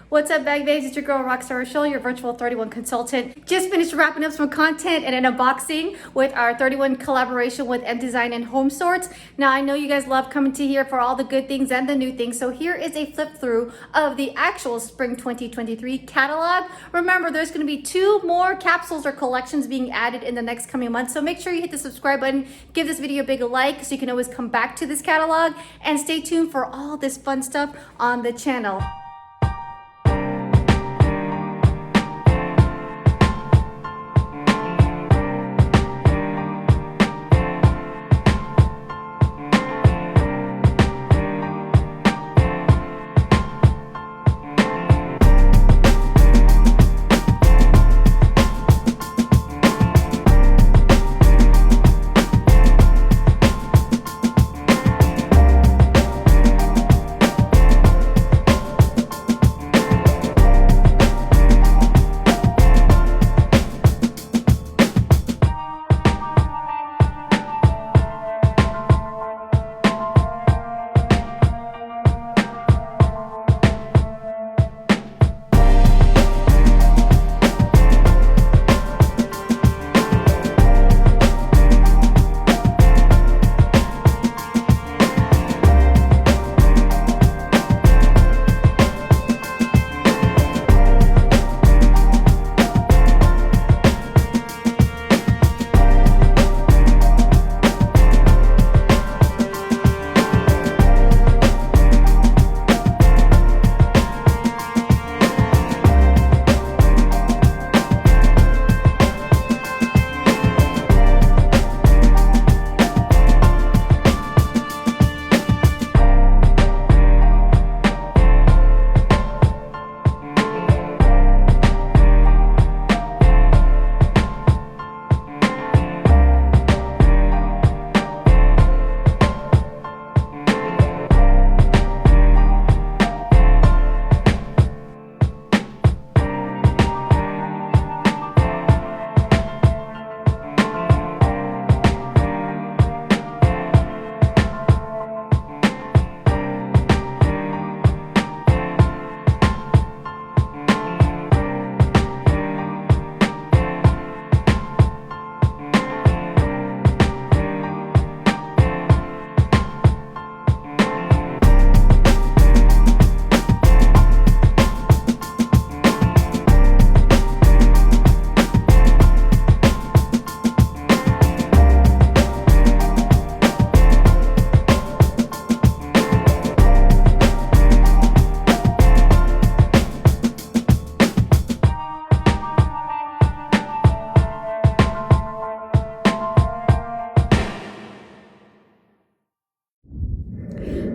What's up, bag bags? It's your girl Rockstar, your virtual 31 consultant. Just finished wrapping up some content and an unboxing with our 31 collaboration with M Design and Home Sorts. Now, I know you guys love coming to here for all the good things and the new things. So here is a flip through of the actual Spring 2023 catalog. Remember, there's going to be 2 more capsules or collections being added in the next coming months. So make sure you hit the subscribe button, give this video a big like so you can always come back to this catalog, and stay tuned for all this fun stuff on the channel.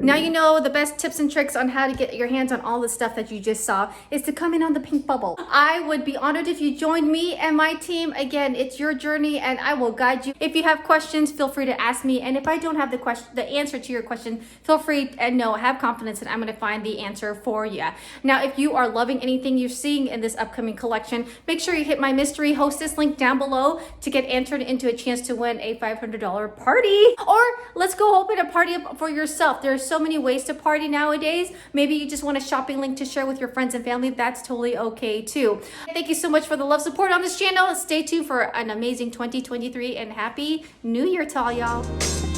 Now you know the best tips and tricks on how to get your hands on all the stuff that you just saw is to come in on the pink bubble. I would be honored if you joined me and my team. Again, it's your journey and I will guide you. If you have questions, feel free to ask me. And if I don't have the answer to your question, feel free and have confidence that I'm going to find the answer for you. Now, if you are loving anything you're seeing in this upcoming collection, make sure you hit my mystery hostess link down below to get entered into a chance to win a $500 party. Or let's go open a party up for yourself. There's so many ways to party nowadays. Maybe you just want a shopping link to share with your friends and family. That's totally okay too. Thank you so much for the love support on this channel. Stay tuned for an amazing 2023 and happy new year to all y'all.